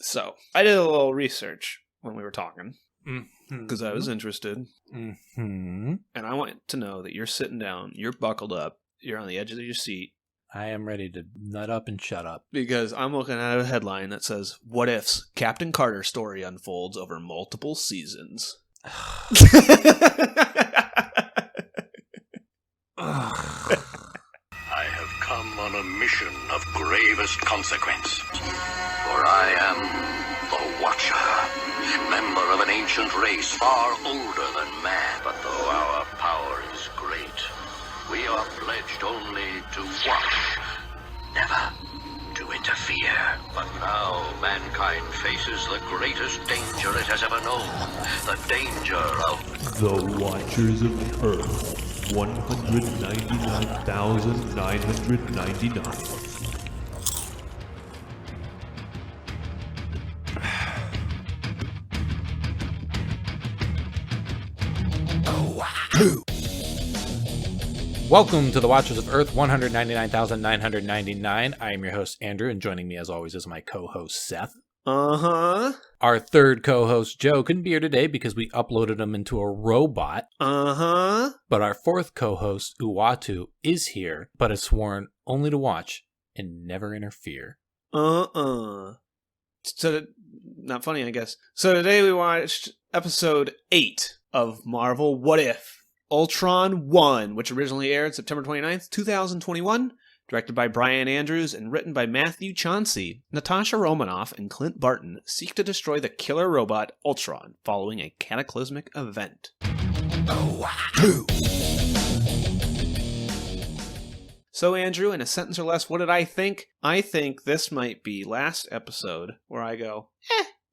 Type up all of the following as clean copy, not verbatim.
So, I did a little research when we were talking, because I was Mm-hmm. interested, Mm-hmm. and I want to know that you're sitting down, you're buckled up, you're on the edge of your seat, I am ready to nut up and shut up. because I'm looking at a headline that says, "What ifs? Captain Carter story unfolds over multiple seasons." I have come on a mission of gravest consequence. For I am the Watcher, member of an ancient race far older than man. But though our power is great, we are pledged only to watch, never to interfere. But now mankind faces the greatest danger it has ever known. The danger of The Watchers of Earth, 199,999. Welcome to the Watchers of Earth 199,999. I am your host, Andrew, and joining me as always is my co-host, Seth. Uh-huh. Our third co-host, Joe, couldn't be here today because we uploaded him into a robot. Uh-huh. But our fourth co-host, Uatu, is here, but is sworn only to watch and never interfere. So, not funny, I guess. So today we watched episode 8 of Marvel What If? Ultron 1, which originally aired September 29th, 2021, directed by Brian Andrews and written by Matthew Chauncey. Natasha Romanoff and Clint Barton seek to destroy the killer robot Ultron following a cataclysmic event. So, Andrew, in a sentence or less, what did I think? I think this might be last episode where I go,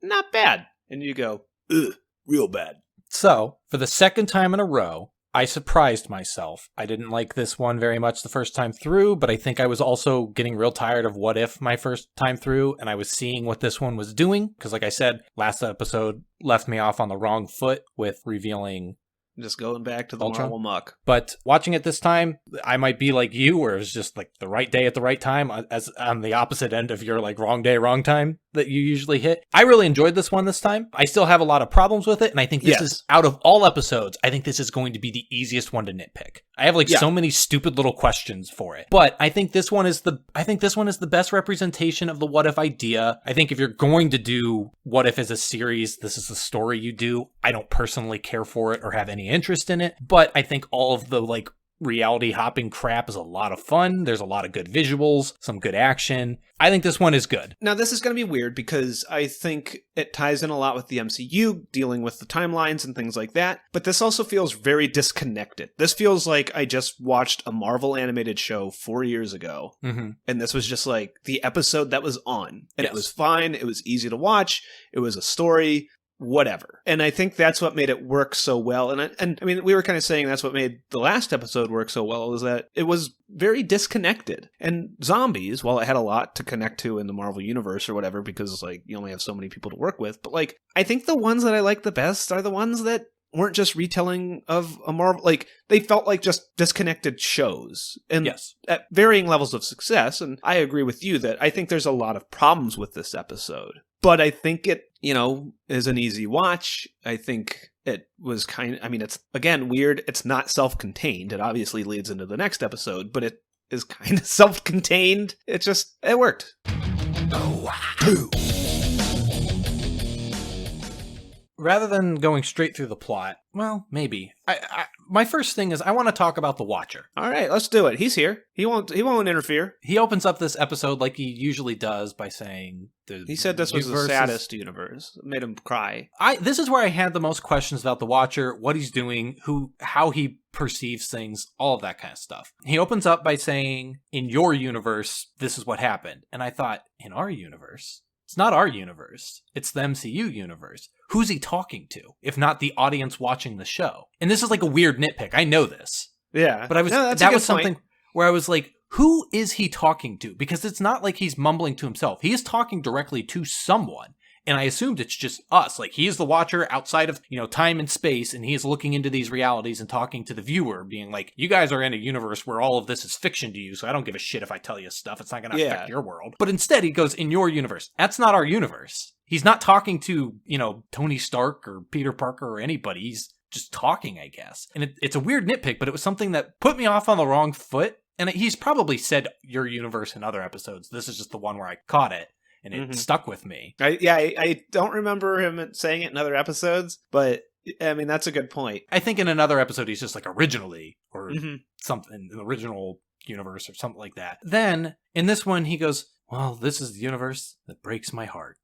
not bad. And you go, ugh, real bad. So, for the second time in a row, I surprised myself. I didn't like this one very much the first time through, but I think I was also getting real tired of What If my first time through, and I was seeing what this one was doing, because like I said, last episode left me off on the wrong foot with revealing Just going back to the Ultron? Marvel muck. But watching it this time, I might be like you, where it was just like the right day at the right time, as on the opposite end of your like wrong day, wrong time that you usually hit. I really enjoyed this one this time. I still have a lot of problems with it, and I think this is, out of all episodes, I think this is going to be the easiest one to nitpick. I have so many stupid little questions for it. But I think this one is the best representation of the what if idea. I think if you're going to do what if as a series, this is the story you do. I don't personally care for it or have any interest in it, but I think all of the like reality hopping crap is a lot of fun. There's a lot of good visuals, some good action. I think this one is good. Now, this is going to be weird because I think it ties in a lot with the MCU, dealing with the timelines and things like that, but this also feels very disconnected. This feels like I just watched a Marvel animated show 4 years ago, and this was just like the episode that was on, and it was fine, it was easy to watch, it was a story, whatever. And I think that's what made it work so well. And I mean, we were kind of saying that's what made the last episode work so well, was that it was very disconnected. And zombies, while it had a lot to connect to in the Marvel universe or whatever, because like you only have so many people to work with, but like I think the ones that I like the best are the ones that weren't just retelling of a Marvel, like they felt like just disconnected shows, and at varying levels of success. And I agree with you that I think there's a lot of problems with this episode, but I think it, is an easy watch. I think it was it's again weird. It's not self-contained. It obviously leads into the next episode, but it is kind of self-contained. It worked. Rather than going straight through the plot, well, maybe. My first thing is I want to talk about the Watcher. All right, let's do it. He's here. He won't interfere. He opens up this episode like he usually does by saying he said this was the saddest universe. It made him cry. This is where I had the most questions about the Watcher, what he's doing, how he perceives things, all of that kind of stuff. He opens up by saying, in your universe, this is what happened. And I thought, in our universe? It's not our universe. It's the MCU universe. Who's he talking to, if not the audience watching the show? And this is like a weird nitpick. I know this. Yeah. But that was something where I was like, who is he talking to? Because it's not like he's mumbling to himself. He is talking directly to someone. And I assumed it's just us. Like, he is the Watcher outside of, time and space, and he is looking into these realities and talking to the viewer, being like, you guys are in a universe where all of this is fiction to you, so I don't give a shit if I tell you stuff. It's not going to affect your world. But instead, he goes, in your universe. That's not our universe. he's not talking to, Tony Stark or Peter Parker or anybody. He's just talking, I guess. And it's a weird nitpick, but it was something that put me off on the wrong foot. And he's probably said your universe in other episodes. This is just the one where I caught it. And it stuck with me. I don't remember him saying it in other episodes, but I mean, that's a good point. I think in another episode, he's just like originally or something, an original universe or something like that. Then in this one, he goes, well, this is the universe that breaks my heart.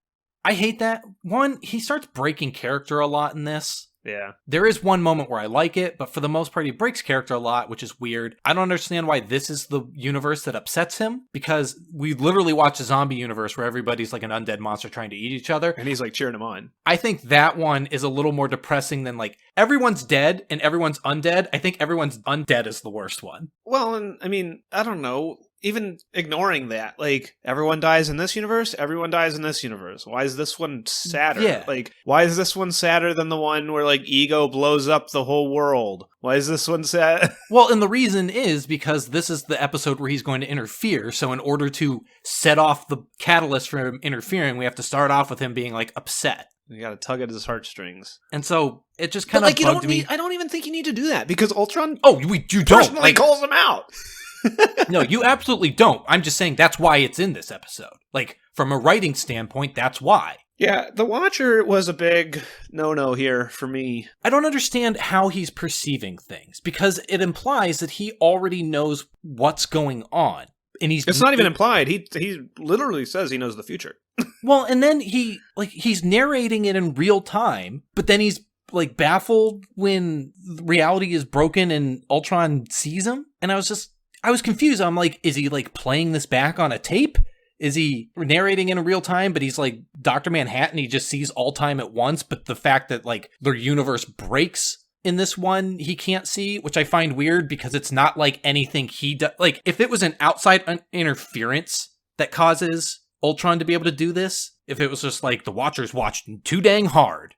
I hate that. One, he starts breaking character a lot in this. Yeah. There is one moment where I like it, but for the most part, he breaks character a lot, which is weird. I don't understand why this is the universe that upsets him, because we literally watch a zombie universe where everybody's like an undead monster trying to eat each other. And he's like cheering him on. I think that one is a little more depressing than like everyone's dead and everyone's undead. I think everyone's undead is the worst one. Well, and I mean, I don't know. Even ignoring that, like, everyone dies in this universe, everyone dies in this universe. Why is this one sadder? Yeah. Like, why is this one sadder than the one where, like, Ego blows up the whole world? Why is this one sad? Well, and the reason is because this is the episode where he's going to interfere. So in order to set off the catalyst for him interfering, we have to start off with him being, like, upset. You gotta tug at his heartstrings. And so it just kind of bugged me. I don't even think you need to do that, because Ultron You don't. personally calls him out. No, you absolutely don't. I'm just saying that's why it's in this episode. Like, from a writing standpoint, that's why. Yeah, the Watcher was a big no-no here for me. I don't understand how he's perceiving things, because it implies that he already knows what's going on. And It's not even implied. He literally says he knows the future. Well, and then he's narrating it in real time, but then he's like baffled when reality is broken and Ultron sees him. And I was confused. I'm like, is he like playing this back on a tape? Is he narrating in real time, but he's like Dr. Manhattan, he just sees all time at once, but the fact that like their universe breaks in this one, he can't see, which I find weird because it's not like anything he does. Like, if it was an outside interference that causes Ultron to be able to do this, if it was just like the Watchers watched too dang hard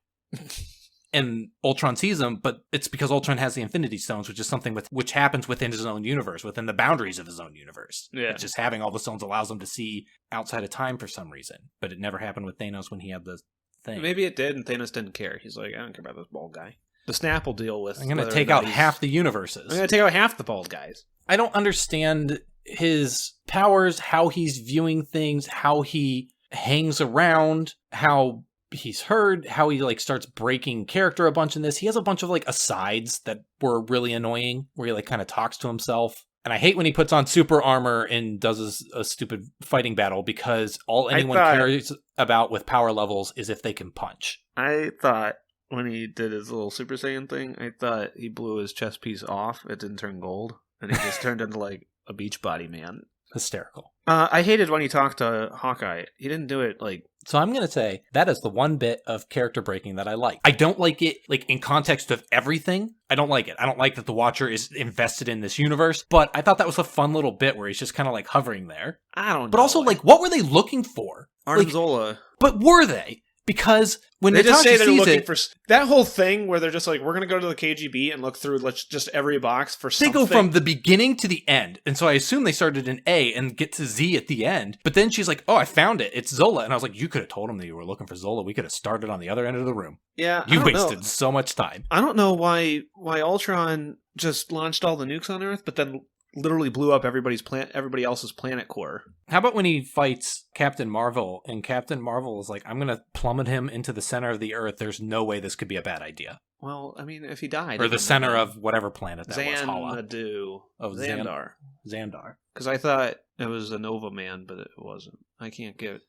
and Ultron sees them, but it's because Ultron has the Infinity Stones, which is something which happens within his own universe, within the boundaries of his own universe. Yeah. It's just having all the stones allows him to see outside of time for some reason, but it never happened with Thanos when he had the thing. Maybe it did, and Thanos didn't care. He's like, I don't care about this bald guy. The Snap will deal with. I'm going to take out half the universes. I'm going to take out half the bald guys. I don't understand his powers, how he's viewing things, how he hangs around, how he's heard, how he like starts breaking character a bunch in this. He has a bunch of like asides that were really annoying, where he like kind of talks to himself. And I hate when he puts on super armor and does a stupid fighting battle, because all anyone cares about with power levels is if they can punch. I thought when he did his little Super Saiyan thing, I thought he blew his chest piece off. It didn't turn gold, and he just turned into like a Beachbody man. Hysterical. I hated when he talked to Hawkeye. He didn't do it like... So I'm going to say that is the one bit of character breaking that I like. I don't like it like in context of everything. I don't like it. I don't like that the Watcher is invested in this universe, but I thought that was a fun little bit where he's just kind of like hovering there. I don't know. But also, like, what were they looking for? Arnim Like, Zola. but were they? Because when They just Natasha say they're sees looking it, for that whole thing where they're just like, we're going to go to the KGB and look through just every box for they something. go from the beginning to the end. And so I assume they started in A and get to Z at the end. But then she's like, oh, I found it. It's Zola. And I was like, you could have told him that you were looking for Zola. We could have started on the other end of the room. Yeah, You wasted so much time. I don't know why Ultron just launched all the nukes on Earth, but then literally blew up everybody else's planet core. How about when he fights Captain Marvel, and Captain Marvel is like, I'm going to plummet him into the center of the Earth. There's no way this could be a bad idea. Well, I mean, if he died... Or the center of whatever planet that was, Hala. Xanadu. Of Xandar. Xandar. Because I thought it was a Nova Man, but it wasn't. I can't get...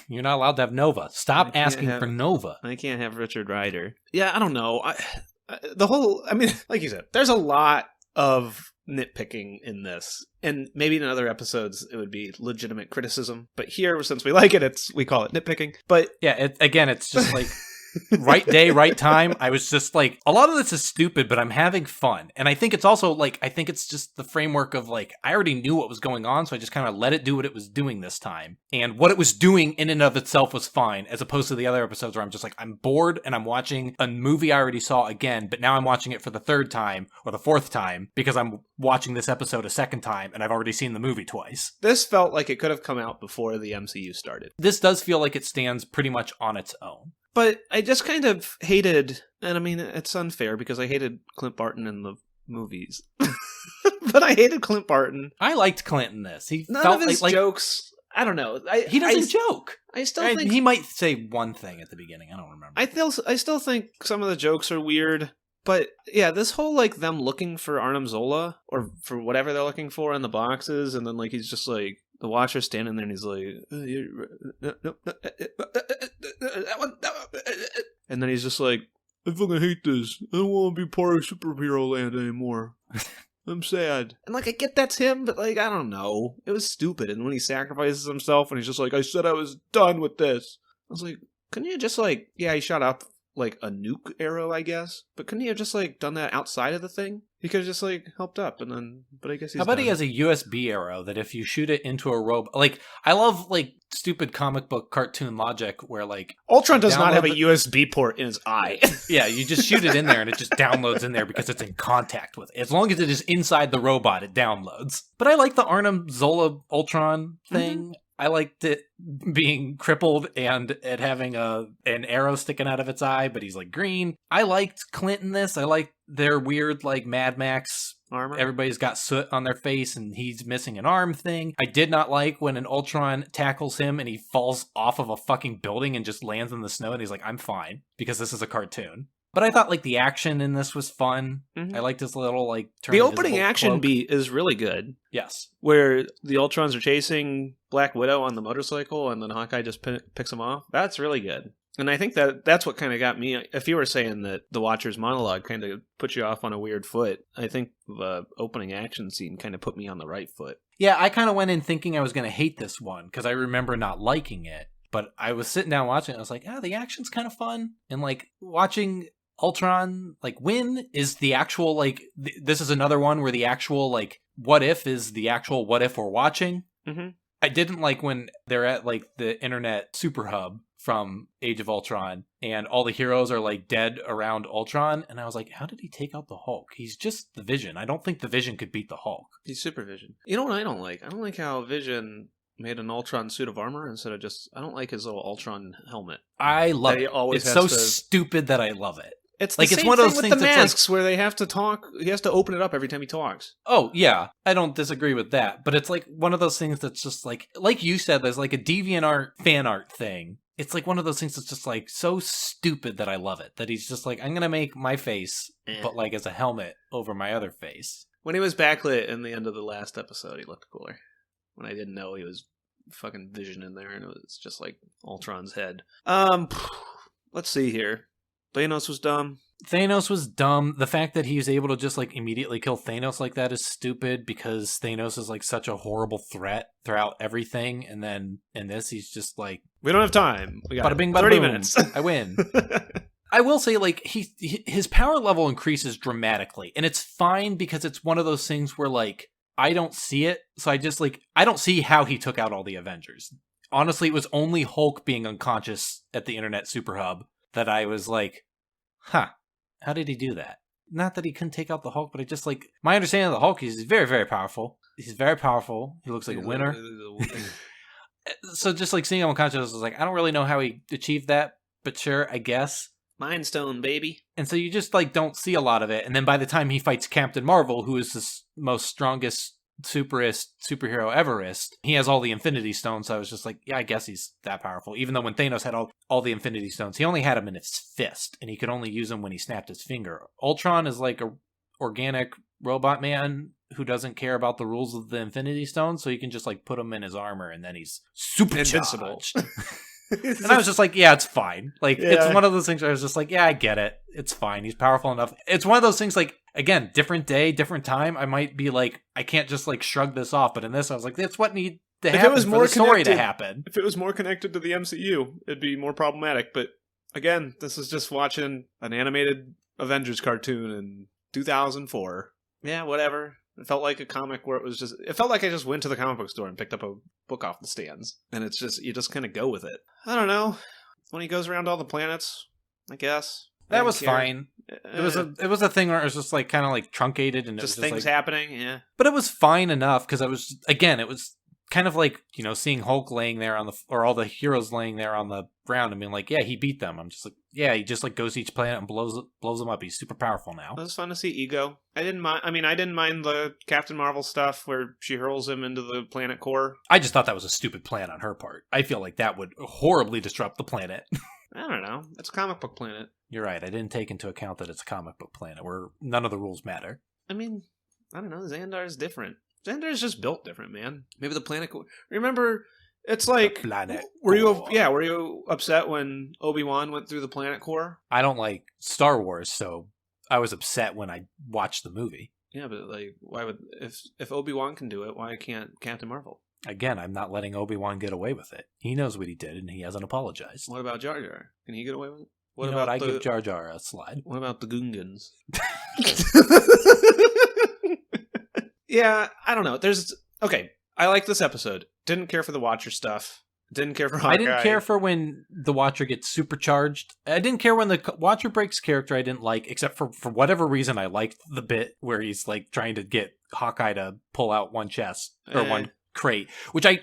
You're not allowed to have Nova. Stop asking for Nova. I can't have Richard Rider. Yeah, I don't know. The whole... I mean, like you said, there's a lot of nitpicking in this, and maybe in other episodes it would be legitimate criticism, but here, since we like it, we call it nitpicking. But yeah, it's just like right day, right time. I was just like, a lot of this is stupid, but I'm having fun. And I think it's also like, I think it's just the framework of like, I already knew what was going on, so I just kind of let it do what it was doing this time. And what it was doing in and of itself was fine, as opposed to the other episodes where I'm just like, I'm bored and I'm watching a movie I already saw again, but now I'm watching it for the third time or the fourth time because I'm watching this episode a second time and I've already seen the movie twice. This felt like it could have come out before the MCU started. This does feel like it stands pretty much on its own. But I just kind of hated, and I mean, it's unfair because I hated Clint Barton in the movies. But I hated Clint Barton. I liked Clint in this. He None felt of his like jokes, I don't know. he doesn't joke. I still think... He might say one thing at the beginning. I don't remember. I still think some of the jokes are weird. But yeah, this whole like them looking for Arnim Zola or for whatever they're looking for in the boxes, and then like he's just like the Watcher's standing there and he's like, and then he's just like, I fucking hate this. I don't want to be part of superhero land anymore. I'm sad. And like I get that's him, but like I don't know, it was stupid. And when he sacrifices himself and he's just like, I said I was done with this. I was like, couldn't you just like, yeah, he shot up like a nuke arrow, I guess, but couldn't he have just like done that outside of the thing? He could have just like helped up and then, but I guess he's How about done. he has a USB arrow that if you shoot it into a robot, like I love like stupid comic book cartoon logic where like Ultron does not have a the- USB port in his eye. yeah, you just shoot it in there and it just downloads in there because it's in contact with it. As long as it is inside the robot, it downloads. But I like the Arnim Zola Ultron thing. Mm-hmm. I liked it being crippled and it having an arrow sticking out of its eye, but he's like green. I liked Clint in this. I liked their weird like Mad Max Armor. Everybody's got soot on their face and he's missing an arm thing. I did not like when an Ultron tackles him and he falls off of a fucking building and just lands in the snow and he's like, I'm fine, because this is a cartoon. But I thought like the action in this was fun. Mm-hmm. I liked this little like turn the invisible opening action cloak. beat is really good. Yes. Where the Ultrons are chasing Black Widow on the motorcycle and then Hawkeye just picks him off. That's really good. And I think that's what kind of got me. If you were saying that the Watcher's monologue kind of put you off on a weird foot, I think the opening action scene kind of put me on the right foot. Yeah, I kind of went in thinking I was going to hate this one because I remember not liking it. But I was sitting down watching it. I was like, the action's kind of fun. And like watching Ultron like win is the actual like this is another one where the actual like what if is the actual what if we're watching. Mm-hmm. I didn't like when they're at like the internet super hub from Age of Ultron and all the heroes are like dead around Ultron, and I was like, how did he take out the Hulk? He's just the Vision. I don't think the Vision could beat the Hulk. He's Super Vision. You know what I don't like? I don't like how Vision made an Ultron suit of armor instead of just... I don't like his little Ultron helmet. I love That he it. always It's has so to- stupid that I love it. It's Like, the it's same one of thing those with things the that's like- masks where they have to talk. He has to open it up every time he talks. Oh, yeah. I don't disagree with that. But it's like one of those things that's just like you said, there's like a DeviantArt fan art thing. It's like one of those things that's just like so stupid that I love it. That he's just like, I'm going to make my face, but like as a helmet over my other face. When he was backlit in the end of the last episode, he looked cooler. When I didn't know he was fucking Vision in there and it was just like Ultron's head. Let's see here. Thanos was dumb. Thanos was dumb. The fact that he was able to just like immediately kill Thanos like that is stupid because Thanos is like such a horrible threat throughout everything. And then in this, he's just like, We don't have time. We got bada bing, bada 30 boom. minutes. I win. I will say, like, his power level increases dramatically, and it's fine because it's one of those things where, like, I don't see it, so I just, like, I don't see how he took out all the Avengers. Honestly, it was only Hulk being unconscious at the Internet Super Hub that I was like, how did he do that? Not that he couldn't take out the Hulk, but I just, like, my understanding of the Hulk is he's very, very powerful. He's very powerful. He looks like a winner. So just, like, seeing him unconscious, I was like, I don't really know how he achieved that, but sure, I guess. Mind Stone, baby. And so you just, like, don't see a lot of it. And then by the time he fights Captain Marvel, who is the most strongest superhero everest, he has all the Infinity Stones. So I was just like, yeah, I guess he's that powerful. Even though when Thanos had all the Infinity Stones, he only had them in his fist, and he could only use them when he snapped his finger. Ultron is like a organic robot man who doesn't care about the rules of the Infinity Stones, so he can just, like, put them in his armor, and then he's super Invincible. And I was just like, yeah, it's fine. Like, Yeah. It's one of those things where I was just like, yeah, I get it. It's fine. He's powerful enough. It's one of those things, like, again, different day, different time. I might be like, I can't just, like, shrug this off. But in this, I was like, that's what needs to If it happen was for more the story to connected- happen. If it was more connected to the MCU, it'd be more problematic, but Again, this is just watching an animated Avengers cartoon in 2004. Yeah, whatever. It felt like a comic where it felt like I just went to the comic book store and picked up a book off the stands. And it's just, you just kind of go with it. I don't know. When he goes around all the planets, I guess. That was fine. It was a thing where it was just like kind of like truncated and just it was things like, happening, yeah. But it was fine enough because it was kind of like, you know, seeing Hulk laying there or all the heroes laying there on the ground and being like, yeah, he beat them. I'm just like, yeah, he just like goes to each planet and blows them up. He's super powerful now. It was fun to see Ego. I didn't mind the Captain Marvel stuff where she hurls him into the planet core. I just thought that was a stupid plan on her part. I feel like that would horribly disrupt the planet. I don't know. It's a comic book planet. You're right. I didn't take into account that it's a comic book planet where none of the rules matter. I mean, I don't know. Xandar's different. Xandar's just built different, man. Maybe the planet. Remember, it's like the planet. Were you upset when Obi-Wan went through the planet core? I don't like Star Wars, so I was upset when I watched the movie. Yeah, but like, why would if Obi-Wan can do it, why can't Captain Marvel? Again, I'm not letting Obi-Wan get away with it. He knows what he did, and he hasn't apologized. What about Jar Jar? Can he get away with it? I give Jar Jar a slide. What about the Gungans? Yeah, I don't know. Okay, I like this episode. Didn't care for the Watcher stuff. Didn't care for Hawkeye. I didn't care for when the Watcher gets supercharged. I didn't care when the Watcher breaks character I didn't like, except for whatever reason I liked the bit where he's like trying to get Hawkeye to pull out one chest or one crate, which I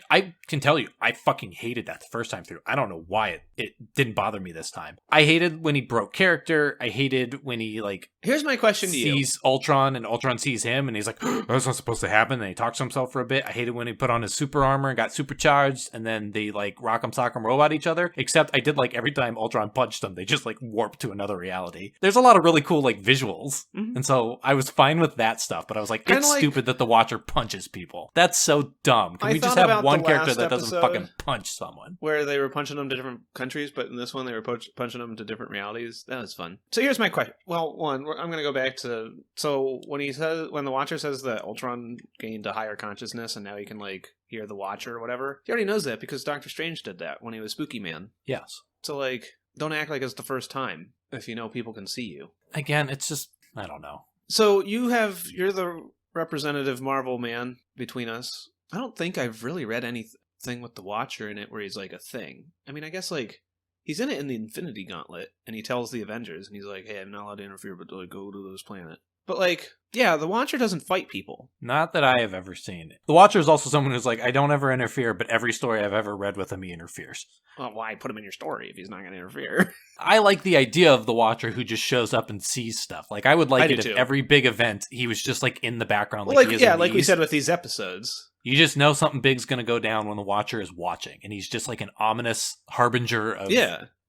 can tell you, I fucking hated that the first time through. I don't know why it didn't bother me this time. I hated when he broke character. I hated when he like... Here's my question to you. Sees Ultron and Ultron sees him and he's like, that's not supposed to happen. And he talks to himself for a bit. I hated when he put on his super armor and got supercharged and then they like rock'em sock'em robot each other. Except I did like every time Ultron punched them, they just like warped to another reality. There's a lot of really cool like visuals. Mm-hmm. And so I was fine with that stuff, but I was like, it's stupid that the Watcher punches people. That's so dumb. Can we just have one character that doesn't fucking punch someone? Where they were punching them to different countries, but in this one they were punching them to different realities. That was fun. So here's my question. Well, one, I'm going to go back to... So when the Watcher says that Ultron gained a higher consciousness and now he can like hear the Watcher or whatever, he already knows that because Doctor Strange did that when he was Spooky Man. Yes. So like, don't act like it's the first time if you know people can see you. Again, it's just... I don't know. So you're the representative Marvel man between us. I don't think I've really read anything with the Watcher in it where he's like a thing. I mean, I guess like he's in it in the Infinity Gauntlet and he tells the Avengers and he's like, hey, I'm not allowed to interfere, but like go to this planet. But like, yeah, the Watcher doesn't fight people. Not that I have ever seen. The Watcher is also someone who's like, I don't ever interfere, but every story I've ever read with him, he interferes. Well, why put him in your story if he's not going to interfere? I like the idea of the Watcher who just shows up and sees stuff. Like, I would like it if every big event, he was just like in the background. Like we said with these episodes. You just know something big's going to go down when the Watcher is watching, and he's just like an ominous harbinger of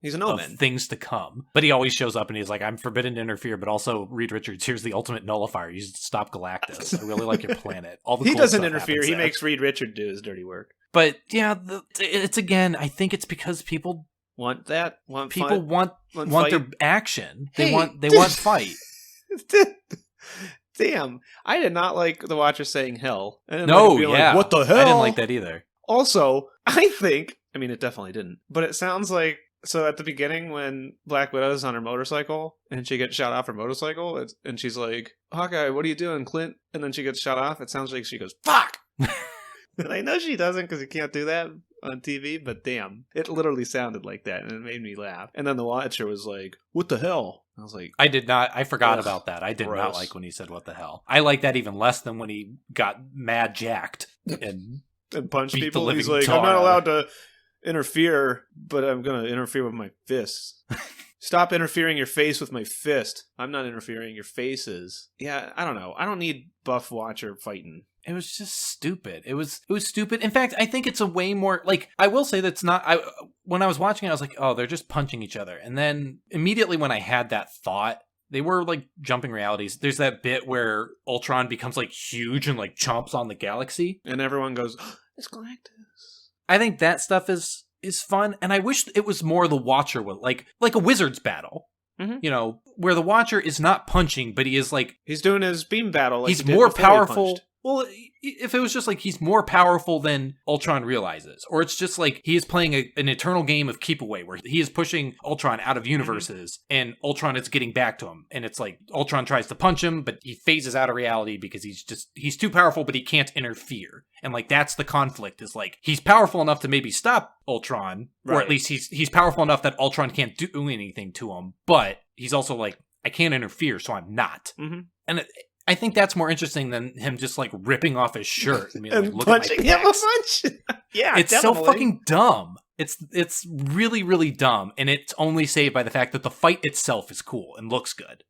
he's an omen. Of things to come. But he always shows up and he's like, I'm forbidden to interfere, but also, Reed Richards, here's the ultimate nullifier. You stop Galactus. I really like your planet. All the he cool doesn't interfere. He makes Reed Richards do his dirty work. But yeah, it's again, I think it's because people want that. Want their action. They want fight. Damn, I did not like the Watcher saying hell. No, like, what the hell? I didn't like that either. Also, I mean, it definitely didn't. But it sounds like, so at the beginning when Black Widow's on her motorcycle and she gets shot off her motorcycle, and she's like, Hawkeye, what are you doing, Clint? And then she gets shot off. It sounds like she goes, fuck! And I know she doesn't because you can't do that on TV, but damn, it literally sounded like that, and it made me laugh. And then the Watcher was like, what the hell? I was like... I forgot about that. I did not like when he said what the hell. I like that even less than when he got mad jacked and punched people. He's like, I'm not allowed to interfere, but I'm going to interfere with my fists. Stop interfering your face with my fist. I'm not interfering, your face is. Yeah, I don't know. I don't need buff Watcher fighting. It was just stupid. It was stupid. In fact, I think it's a way more, like, I will say that's not, when I was watching it, I was like, oh, they're just punching each other. And then immediately when I had that thought, they were like jumping realities. There's that bit where Ultron becomes like huge and like chomps on the galaxy. And everyone goes, oh, it's Galactus. I think that stuff is fun. And I wish it was more the Watcher, like a wizard's battle. Mm-hmm. You know, where the Watcher is not punching, but he is like... He's doing his beam battle. Like he's more powerful. Well, if it was just like he's more powerful than Ultron realizes, or it's just like he is playing an eternal game of keep away where he is pushing Ultron out of universes and Ultron is getting back to him. And it's like Ultron tries to punch him, but he phases out of reality because he's too powerful, but he can't interfere. And like that's the conflict is like he's powerful enough to maybe stop Ultron, or at least he's powerful enough that Ultron can't do anything to him, but he's also like, I can't interfere, so I'm not. And I think that's more interesting than him just like ripping off his shirt and, and look punching at my him a bunch. Yeah, it's definitely. so fucking dumb. It's really, really dumb, and it's only saved by the fact that the fight itself is cool and looks good.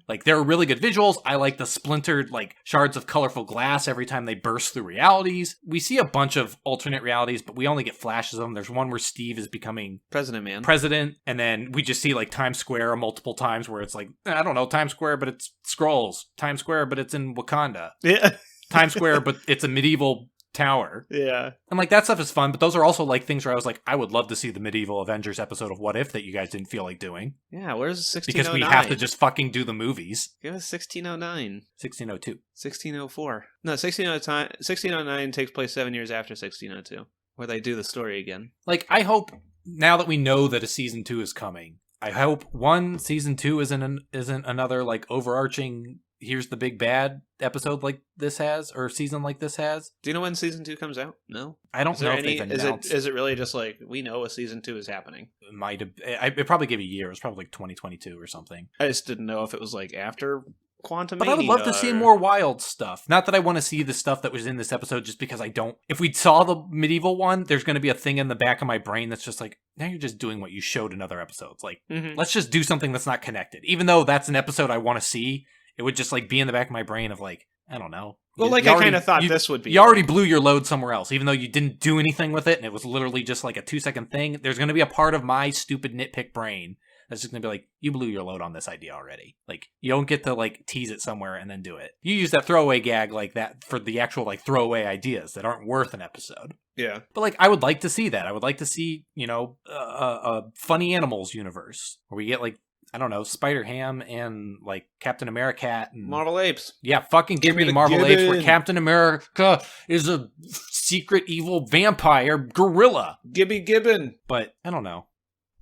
Like, there are really good visuals. I like the splintered, like, shards of colorful glass every time they burst through realities. We see a bunch of alternate realities, but we only get flashes of them. There's one where Steve is becoming president, and then we just see, like, Times Square multiple times where it's like, I don't know, Times Square, but it's Skrulls. Times Square, but it's in Wakanda. Yeah. Times Square, but it's a medieval tower. Yeah. And like that stuff is fun, but those are also like things where I was like, I would love to see the medieval Avengers episode of What If that you guys didn't feel like doing. Yeah, where's 1609? Because we have to just fucking do the movies. Give us 1609. 1602. 1604. No, 1609 takes place 7 years after 1602, where they do the story again. Like, I hope, now that we know that a season 2 is coming, I hope, season 2 isn't another, like, overarching here's the big bad episode like this has, or season like this has. Do you know when season 2 comes out? No. I don't know if they've announced. Is it really just like, we know a season 2 is happening? It might have. It probably gave a year. It was probably like 2022 or something. I just didn't know if it was like after Quantum. But I would love to see more wild stuff. Not that I want to see the stuff that was in this episode just because I don't. If we saw the medieval one, there's going to be a thing in the back of my brain that's just like, now you're just doing what you showed in other episodes. Like, let's just do something that's not connected. Even though that's an episode I want to see, it would just like be in the back of my brain of like, I don't know. Well, I kind of thought this would be. You already blew your load somewhere else, even though you didn't do anything with it, and it was literally just like a 2-second thing. There's going to be a part of my stupid nitpick brain that's just going to be like, you blew your load on this idea already. Like, you don't get to like tease it somewhere and then do it. You use that throwaway gag like that for the actual like throwaway ideas that aren't worth an episode. Yeah. But like, I would like to see that. I would like to see, you know, a Funny Animals universe where we get like, I don't know, Spider-Ham and like Captain America and Marvel Apes. Yeah, fucking give me Marvel Apes where Captain America is a secret evil vampire gorilla. Gibby Gibbon. But I don't know.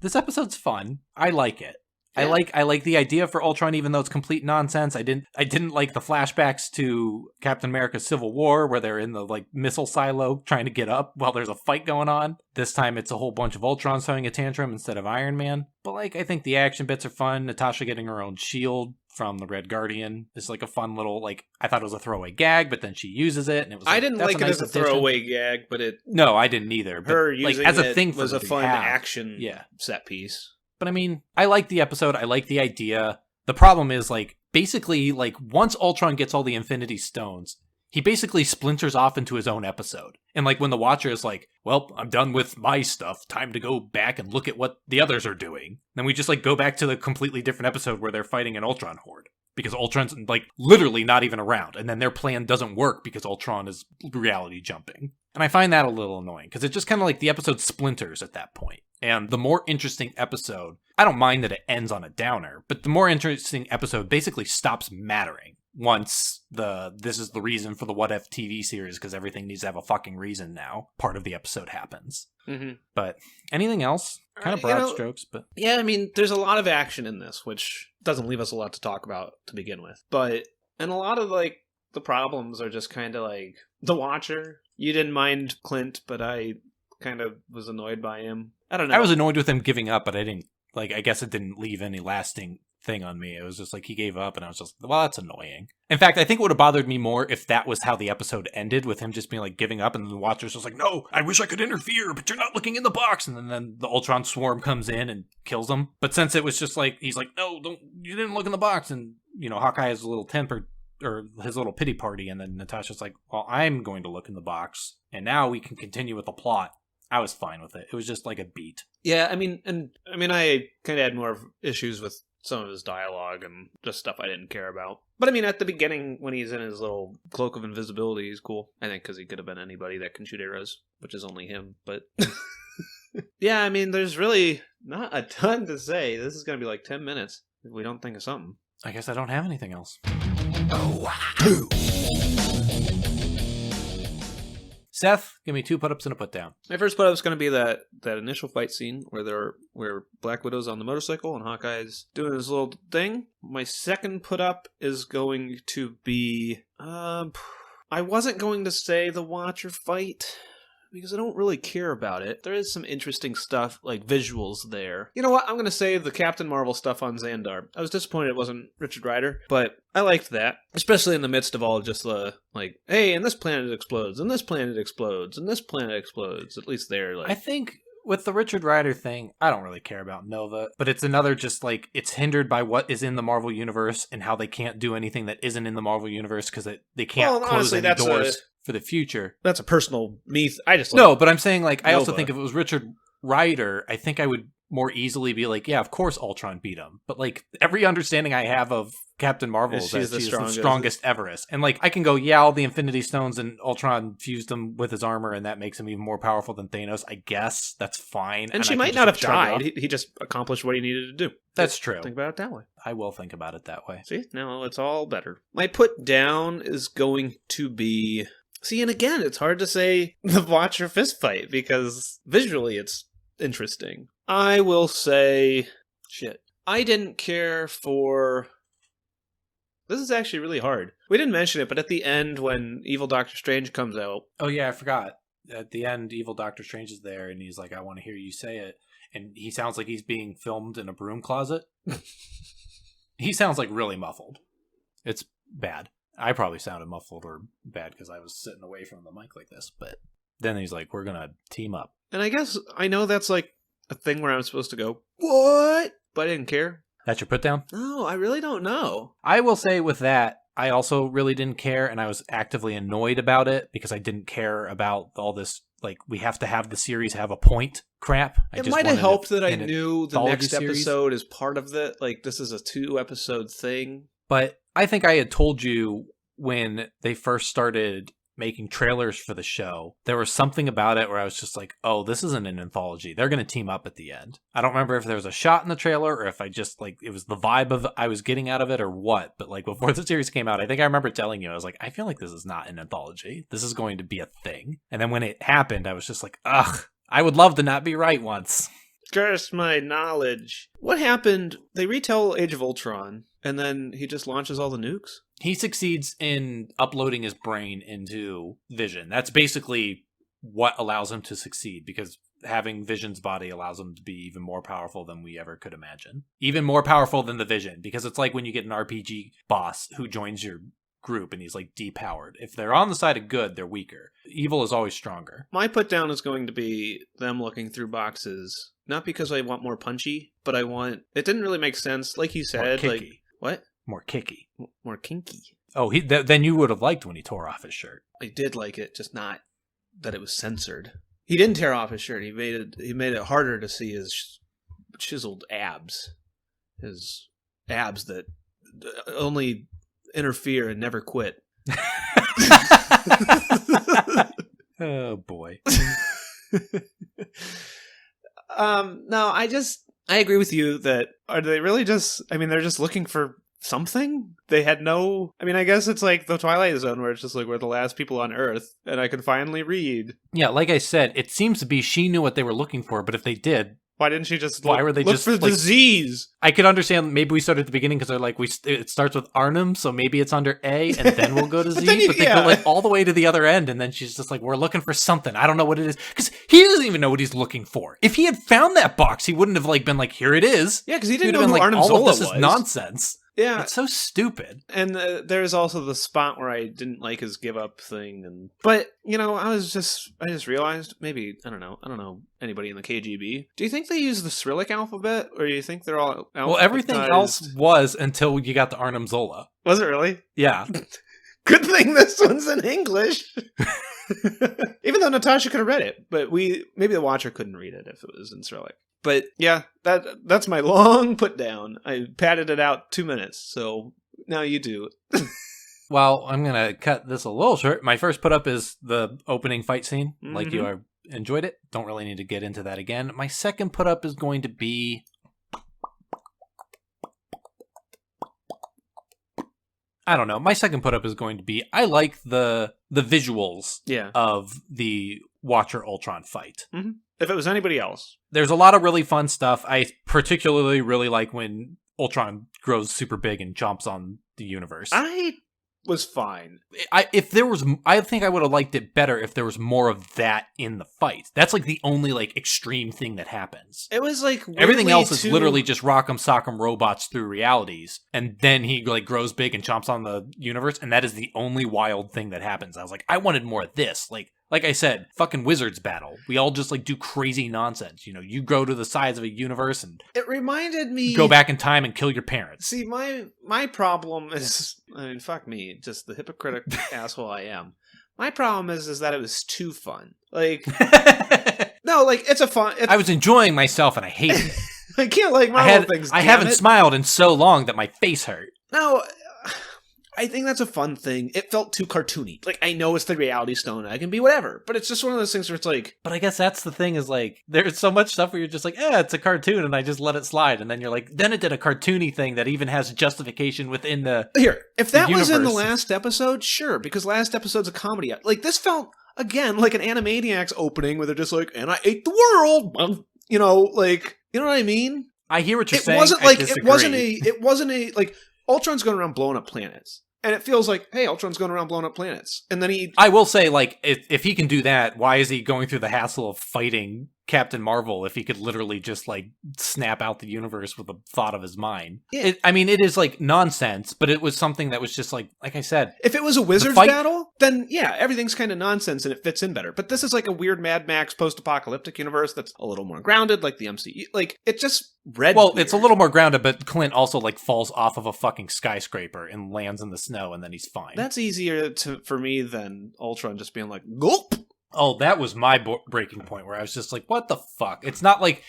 This episode's fun. I like it. Yeah. I like the idea for Ultron, even though it's complete nonsense. I didn't like the flashbacks to Captain America's Civil War where they're in the like missile silo trying to get up while there's a fight going on. This time it's a whole bunch of Ultrons throwing a tantrum instead of Iron Man. But like, I think the action bits are fun. Natasha getting her own shield from the Red Guardian is like a fun little, like, I thought it was a throwaway gag, but then she uses it, and it was like, I didn't like it as a throwaway gag, but it... No, I didn't either. But her using like, as it a thing was a fun action set piece. But I mean, I like the episode. I like the idea. The problem is, like, basically, like, once Ultron gets all the Infinity Stones, he basically splinters off into his own episode. And, like, when the Watcher is like, well, I'm done with my stuff. Time to go back and look at what the others are doing. Then we just, like, go back to the completely different episode where they're fighting an Ultron horde. Because Ultron's, like, literally not even around. And then their plan doesn't work because Ultron is reality jumping. And I find that a little annoying. Because it's just kind of like the episode splinters at that point. And the more interesting episode, I don't mind that it ends on a downer, but the more interesting episode basically stops mattering once this is the reason for the What If TV series, because everything needs to have a fucking reason now. Part of the episode happens. But anything else? Kind of broad strokes, but... Yeah, I mean, there's a lot of action in this, which doesn't leave us a lot to talk about to begin with. And a lot of, like, the problems are just kind of like, the Watcher. You didn't mind Clint, but I kind of was annoyed by him. I don't know. I was annoyed with him giving up, but I didn't, like, I guess it didn't leave any lasting thing on me. It was just like he gave up, and I was just, well, that's annoying. In fact, I think it would have bothered me more if that was how the episode ended, with him just being like giving up, and the Watcher's just like, no, I wish I could interfere, but you're not looking in the box. And then the Ultron swarm comes in and kills him. But since it was just like, he's like, no, you didn't look in the box. And, you know, Hawkeye has a little temper, or his little pity party, and then Natasha's like, well, I'm going to look in the box, and now we can continue with the plot. I was fine with it. It was just like a beat. Yeah, I mean, I kind of had more issues with some of his dialogue and just stuff I didn't care about. But I mean, at the beginning, when he's in his little cloak of invisibility, he's cool. I think because he could have been anybody that can shoot arrows, which is only him. But yeah, I mean, there's really not a ton to say. This is going to be like 10 minutes if we don't think of something. I guess I don't have anything else. Seth, give me 2 put-ups and a put-down. My first put up is going to be that initial fight scene where Black Widow's on the motorcycle and Hawkeye's doing his little thing. My second put up is going to be I wasn't going to say the Watcher fight, because I don't really care about it. There is some interesting stuff, like visuals there. You know what? I'm going to say the Captain Marvel stuff on Xandar. I was disappointed it wasn't Richard Rider, but I liked that. Especially in the midst of all just the, like, hey, and this planet explodes, and this planet explodes, and this planet explodes. At least they're like... I think with the Richard Rider thing, I don't really care about Nova, but it's another just, like, it's hindered by what is in the Marvel Universe and how they can't do anything that isn't in the Marvel Universe because they can't close any doors for the future. That's a personal I just no, but I'm saying, like, I also Nova. think if it was Richard Rider, I think I would more easily be like, yeah, of course Ultron beat him. But, like, every understanding I have of Captain Marvel is that she's the strongest Everest. And, like, I can go, yeah, all the Infinity Stones and Ultron fused him with his armor, and that makes him even more powerful than Thanos. I guess that's fine. And she might not have died. He just accomplished what he needed to do. That's true. Think about it that way. I will think about it that way. See? Now it's all better. My put down is going to be... See, and again, it's hard to say the Watcher fist fight because visually it's interesting. I will say... Shit. I didn't care for... This is actually really hard. We didn't mention it, but at the end when Evil Doctor Strange comes out... Oh yeah, I forgot. At the end, Evil Doctor Strange is there, and he's like, I want to hear you say it. And he sounds like he's being filmed in a broom closet. He sounds like really muffled. It's bad. I probably sounded muffled or bad because I was sitting away from the mic like this, but then he's like, we're going to team up. And I guess I know that's like a thing where I'm supposed to go, what? But I didn't care. That's your put down? No, I really don't know. I will say with that, I also really didn't care, and I was actively annoyed about it because I didn't care about all this, like, we have to have the series have a point crap. It might have helped that I knew the next episode is part of it. Like, this is a 2-episode thing. But I think I had told you when they first started making trailers for the show, there was something about it where I was just like, oh, this isn't an anthology. They're going to team up at the end. I don't remember if there was a shot in the trailer or if I just, like, it was the vibe of I was getting out of it or what. But, like, before the series came out, I think I remember telling you, I was like, I feel like this is not an anthology. This is going to be a thing. And then when it happened, I was just like, ugh, I would love to not be right once. Curse my knowledge. What happened? They retell Age of Ultron, and then he just launches all the nukes? He succeeds in uploading his brain into Vision. That's basically what allows him to succeed, because having Vision's body allows him to be even more powerful than we ever could imagine. Even more powerful than the Vision, because it's like when you get an RPG boss who joins your group and he's like depowered. If they're on the side of good, they're weaker. Evil is always stronger. My put down is going to be them looking through boxes. Not because I want more punchy, but I want... It didn't really make sense. Like you said, more like... What? More kicky. More kinky. Oh, then you would have liked when he tore off his shirt. I did like it, just not that it was censored. He didn't tear off his shirt. He made it harder to see his chiseled abs. His abs that only interfere and never quit. Oh, boy. No, I agree with you that are they really just, I mean, they're just looking for something? They had no, I mean, I guess it's like the Twilight Zone where it's just like we're the last people on Earth and I can finally read. Yeah, like I said, it seems to be she knew what they were looking for, but if they did, why didn't she just why were they look just for disease? I could understand maybe we started at the beginning because they're like it starts with Arnhem, so maybe it's under A and then we'll go to Z. But they go like all the way to the other end, and then she's just like, we're looking for something. I don't know what it is, because he doesn't even know what he's looking for. If he had found that box, he wouldn't have like been like, here it is. Yeah, because he didn't know who like, Arnhem all Zola of this was. Is nonsense. Yeah, it's so stupid. And there's also the spot where I didn't like his give up thing, but you know, I just realized maybe I don't know anybody in the KGB. Do you think they use the Cyrillic alphabet, or do you think they're all well? Everything else was until you got to Arnhem Zola. Was it really? Yeah. Good thing this one's in English. Even though Natasha could have read it, but maybe the Watcher couldn't read it if it was in Cyrillic. But yeah, that's my long put down. I padded it out 2 minutes, so now you do. Well, I'm going to cut this a little short. My first put up is the opening fight scene. Mm-hmm. Like you, I enjoyed it. Don't really need to get into that again. My second put up is going to be... I don't know. My second put up is going to be, I like the visuals of the Watcher Ultron fight. Mm-hmm. If it was anybody else. There's a lot of really fun stuff. I particularly really like when Ultron grows super big and jumps on the universe. I was fine. I think I would have liked it better if there was more of that in the fight. That's like the only like extreme thing that happens. It was like everything else is literally just rock'em sock'em robots through realities, and then he like grows big and chomps on the universe, and that is the only wild thing that happens. I was like, I wanted more of this. Like I said, fucking wizards battle. We all just like do crazy nonsense. You know, you go to the sides of a universe and it reminded me go back in time and kill your parents. See, my problem is, I mean, fuck me, just the hypocritical asshole I am. My problem is that it was too fun. Like, no, like it's a fun. I was enjoying myself and I hated it. I can't like Marvel things. I haven't smiled in so long that my face hurt. No. I think that's a fun thing. It felt too cartoony. Like, I know it's the Reality Stone. I can be whatever. But it's just one of those things where it's like... But I guess that's the thing is, like, there's so much stuff where you're just like, it's a cartoon, and I just let it slide. And then you're like, then it did a cartoony thing that even has justification within the Here, if that was in the universe. last episode, sure. Because last episode's a comedy. Like, this felt, again, like an Animaniacs opening where they're just like, and I ate the world! You know, like... You know what I mean? I hear what you're saying. It wasn't a like Ultron's going around blowing up planets. And it feels like, hey, Ultron's going around blowing up planets. And then I will say, like, if he can do that, why is he going through the hassle of fighting Captain Marvel if he could literally just, like, snap out the universe with a thought of his mind? Yeah. It is, like, nonsense, but it was something that was just, like I said. If it was a wizard's battle, then, yeah, everything's kind of nonsense and it fits in better. But this is like a weird Mad Max post-apocalyptic universe that's a little more grounded, like the MCU. Like, it just read weird. It's a little more grounded, but Clint also, like, falls off of a fucking skyscraper and lands in the snow, and then he's fine. That's easier for me than Ultron just being like, gulp! Oh, that was my breaking point where I was just like, what the fuck? It's not like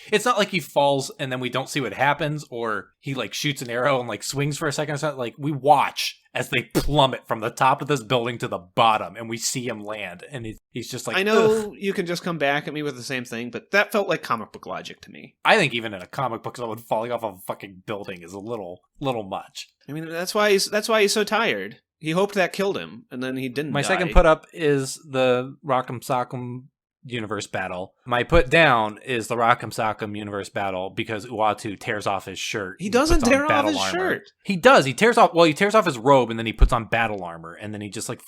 he falls and then we don't see what happens, or he like shoots an arrow and like swings for a second or something. Like, we watch as they plummet from the top of this building to the bottom and we see him land, and he's just like, I know ugh. You can just come back at me with the same thing, but that felt like comic book logic to me. I think even in a comic book, someone falling off of a fucking building is a little much. I mean, that's why he's so tired. He hoped that killed him, and then he didn't. My second put up is the Rock'em Sock'em universe battle. My put down is the Rock'em Sock'em universe battle because Uatu tears off his shirt. He doesn't tear off his shirt. He does. He tears off his robe, and then he puts on battle armor, and then he just like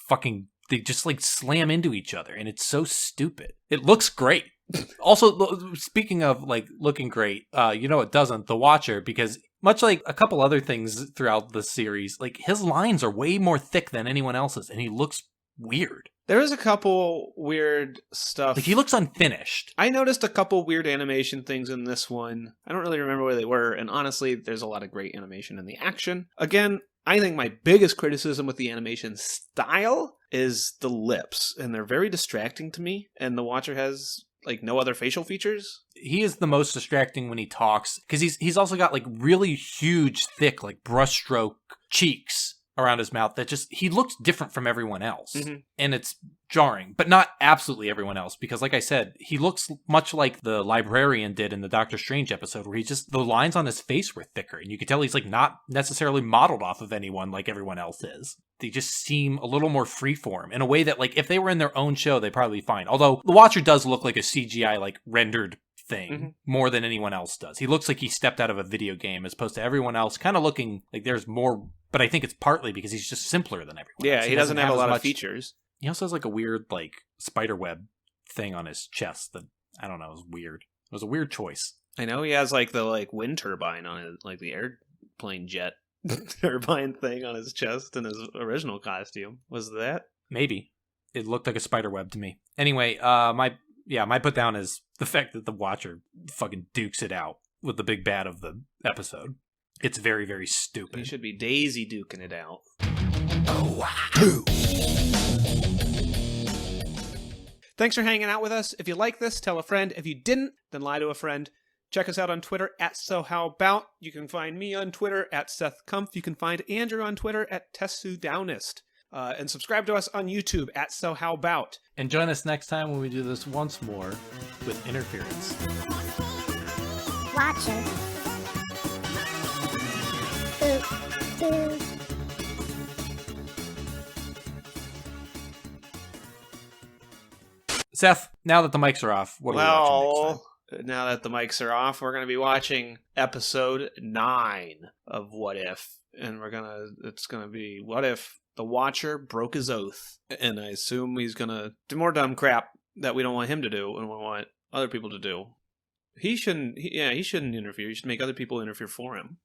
they just like slam into each other, and it's so stupid. It looks great. Also, speaking of like looking great, it doesn't. The Watcher, because much like a couple other things throughout the series, like his lines are way more thick than anyone else's, and he looks weird. There is a couple weird stuff. Like, he looks unfinished. I noticed a couple weird animation things in this one. I don't really remember where they were, and honestly, there's a lot of great animation in the action. Again, I think my biggest criticism with the animation style is the lips, and they're very distracting to me, and the Watcher has like no other facial features. He is the most distracting when he talks, because he's also got like really huge, thick, like brushstroke cheeks around his mouth that just, he looks different from everyone else. Mm-hmm. And it's jarring, but not absolutely everyone else, because like I said, he looks much like the librarian did in the Doctor Strange episode, where the lines on his face were thicker, and you could tell he's like not necessarily modeled off of anyone like everyone else is. They just seem a little more freeform in a way that, like, if they were in their own show, they'd probably be fine. Although the Watcher does look like a CGI, like, rendered thing more than anyone else does. He looks like he stepped out of a video game, as opposed to everyone else kind of looking like there's more, but I think it's partly because he's just simpler than everyone else. Yeah, he doesn't have a lot of features. He also has like a weird like spider web thing on his chest that, I don't know, is weird. It was a weird choice. I know he has like the like wind turbine on it, like the airplane jet turbine thing on his chest in his original costume. Was that? Maybe. It looked like a spider web to me. Anyway, my put down is the fact that the Watcher fucking dukes it out with the big bad of the episode. It's very, very stupid. He should be Daisy duking it out. Thanks for hanging out with us. If you like this, tell a friend. If you didn't, then lie to a friend. Check us out on Twitter at SoHowAbout. You can find me on Twitter at SethKumpf. You can find Andrew on Twitter at TessuDownist. And subscribe to us on YouTube at SoHowAbout. And join us next time when we do this once more with Interference. Watcher. Boop, boop. Seth, now that the mics are off, what are we watching next time? Now that the mics are off, we're going to be watching episode 9 of What If. And it's going to be what if the Watcher broke his oath. And I assume he's going to do more dumb crap that we don't want him to do and we want other people to do. He shouldn't interfere. He should make other people interfere for him.